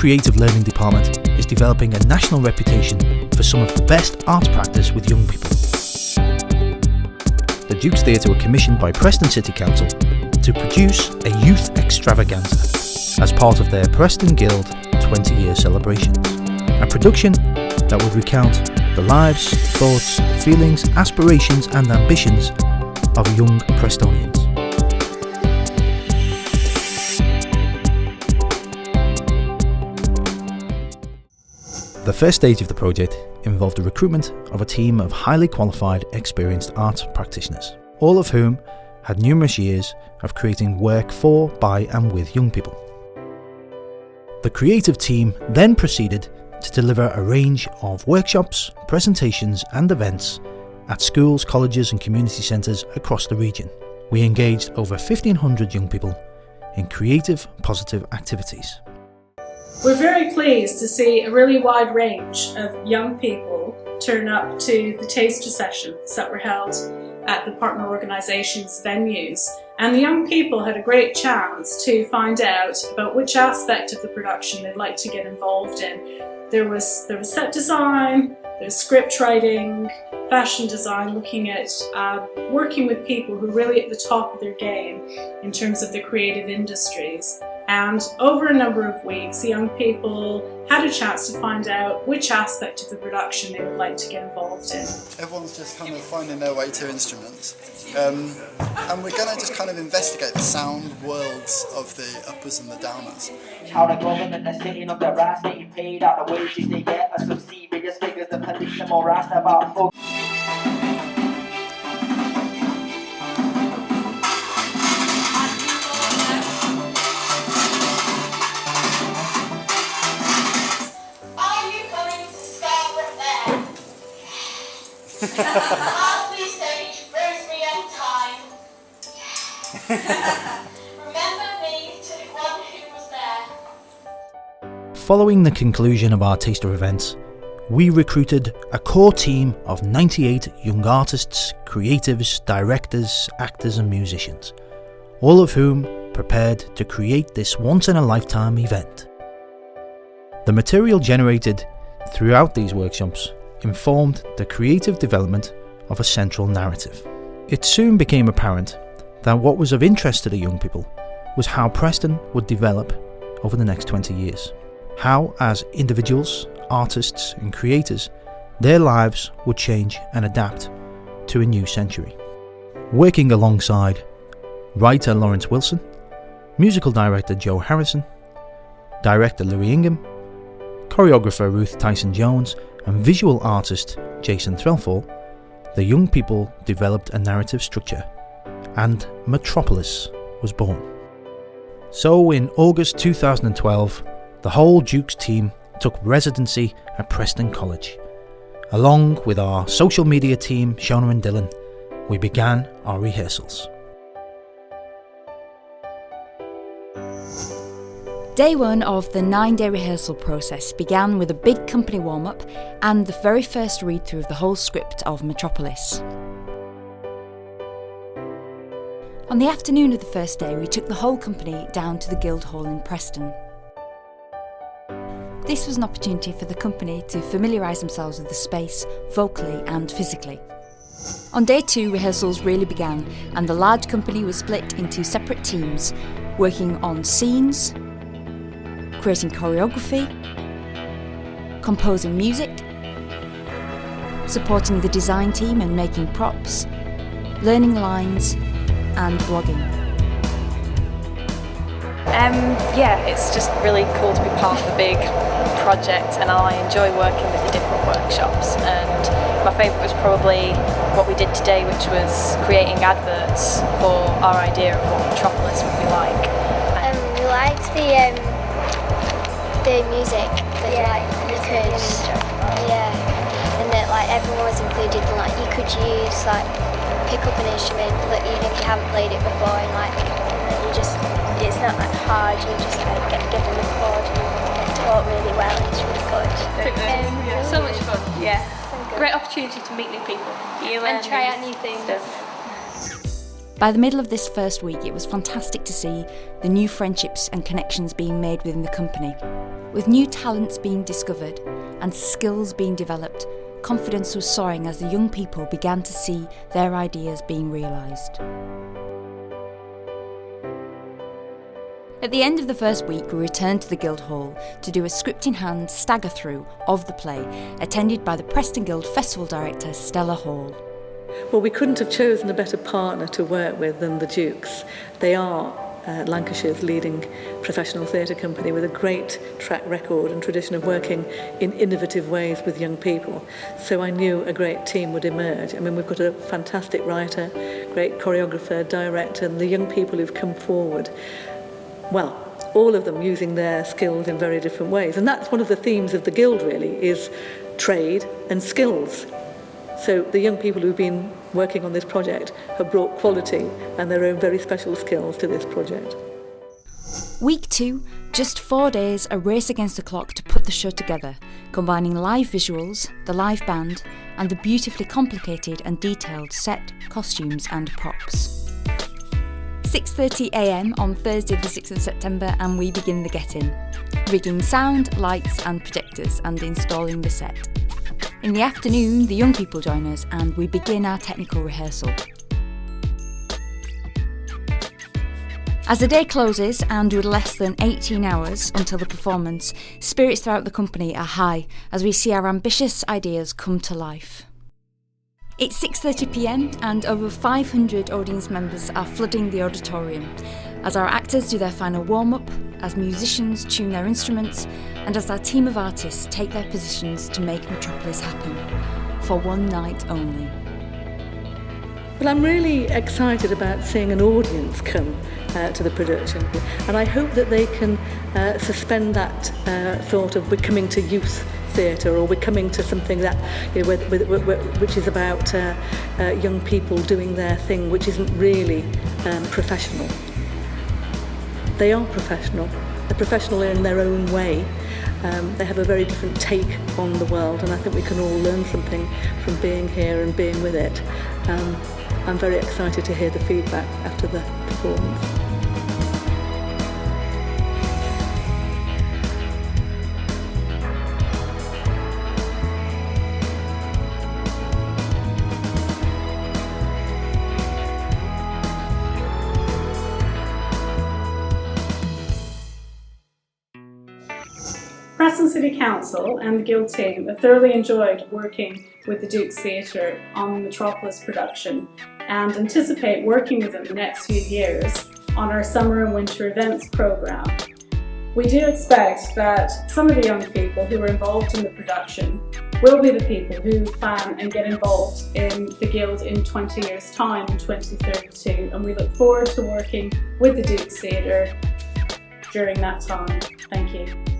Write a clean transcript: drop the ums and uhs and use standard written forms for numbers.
creative learning department is developing a national reputation for some of the best arts practice with young people. The Duke's Theatre were commissioned by Preston City Council to produce a youth extravaganza as part of their Preston Guild 20-year celebrations. A production that would recount the lives, thoughts, feelings, aspirations and ambitions of young Prestonians. The first stage of the project involved the recruitment of a team of highly qualified, experienced arts practitioners, all of whom had numerous years of creating work for, by and with young people. The creative team then proceeded to deliver a range of workshops, presentations and events at schools, colleges and community centres across the region. We engaged over 1,500 young people in creative, positive activities. We're very pleased to see a really wide range of young people turn up to the taster sessions that were held at the partner organisations' venues, and the young people had a great chance to find out about which aspect of the production they'd like to get involved in. There was set design, there's script writing, fashion design, looking at working with people who are really at the top of their game in terms of the creative industries. And over a number of weeks, the young people had a chance to find out which aspect of the production they would like to get involved in. Everyone's just kind of finding their way to instruments. And we're going to just kind of investigate the sound worlds of the uppers and the downers. How the government is sitting up their ass, getting paid out the wages they get for some serious figures, the police are more asked about fuck. Last we stage, Rosemary and Time. Remember me to the one who was there. Following the conclusion of our taster events, we recruited a core team of 98 young artists, creatives, directors, actors and musicians, all of whom prepared to create this once-in-a-lifetime event. The material generated throughout these workshops informed the creative development of a central narrative. It soon became apparent that what was of interest to the young people was how Preston would develop over the next 20 years. How, as individuals, artists and creators, their lives would change and adapt to a new century. Working alongside writer Lawrence Wilson, musical director Joe Harrison, director Louis Ingham, choreographer Ruth Tyson-Jones and visual artist Jason Threlfall, the young people developed a narrative structure and Metropolis was born. So in August 2012, the whole Dukes team took residency at Preston College. Along with our social media team, Shona and Dylan, we began our rehearsals. Day one of the 9-day rehearsal process began with a big company warm-up and the very first read-through of the whole script of Metropolis. On the afternoon of the first day, we took the whole company down to the Guildhall in Preston. This was an opportunity for the company to familiarise themselves with the space, vocally and physically. On day 2, rehearsals really began and the large company was split into separate teams, working on scenes, creating choreography, composing music, supporting the design team and making props, learning lines and blogging. Yeah, it's just really cool to be part of a big project and I enjoy working with the different workshops, and my favourite was probably what we did today, which was creating adverts for our idea of what Metropolis would be like. We liked the music that you could, and that like everyone was included, and like you could use like pick up an instrument that even if you haven't played it before, and like you just, it's not like hard, you just like get given the chord and get taught really well. It's really good. So much fun. Yeah. Great opportunity to meet new people. And try out new things. By the middle of this first week, it was fantastic to see the new friendships and connections being made within the company. With new talents being discovered and skills being developed, confidence was soaring as the young people began to see their ideas being realised. At the end of the first week, we returned to the Guildhall to do a script-in-hand stagger-through of the play, attended by the Preston Guild Festival Director Stella Hall. Well, we couldn't have chosen a better partner to work with than the Dukes. They are Lancashire's leading professional theatre company with a great track record and tradition of working in innovative ways with young people. So I knew a great team would emerge. I mean, we've got a fantastic writer, great choreographer, director, and the young people who've come forward. Well, all of them using their skills in very different ways. And that's one of the themes of the Guild, really, is trade and skills. So the young people who've been working on this project have brought quality and their own very special skills to this project. Week 2, just 4 days, a race against the clock to put the show together, combining live visuals, the live band, and the beautifully complicated and detailed set, costumes and props. 6:30 a.m. on Thursday the 6th of September, and we begin the get-in, rigging sound, lights and projectors and installing the set. In the afternoon, the young people join us and we begin our technical rehearsal. As the day closes, and with less than 18 hours until the performance, spirits throughout the company are high as we see our ambitious ideas come to life. It's 6:30 p.m. and over 500 audience members are flooding the auditorium as our actors do their final warm-up, as musicians tune their instruments, and as our team of artists take their positions to make Metropolis happen, for one night only. Well, I'm really excited about seeing an audience come to the production, and I hope that they can suspend that thought of we're coming to youth theatre or we're coming to something that, you know, which is about young people doing their thing, which isn't really professional. They are professional. They're professional in their own way. They have a very different take on the world, and I think we can all learn something from being here and being with it. I'm very excited to hear the feedback after the performance. Preston City Council and the Guild team have thoroughly enjoyed working with the Dukes Theatre on the Metropolis production and anticipate working with them the next few years on our summer and winter events programme. We do expect that some of the young people who are involved in the production will be the people who plan and get involved in the Guild in 20 years' time, in 2032, and we look forward to working with the Dukes Theatre during that time. Thank you.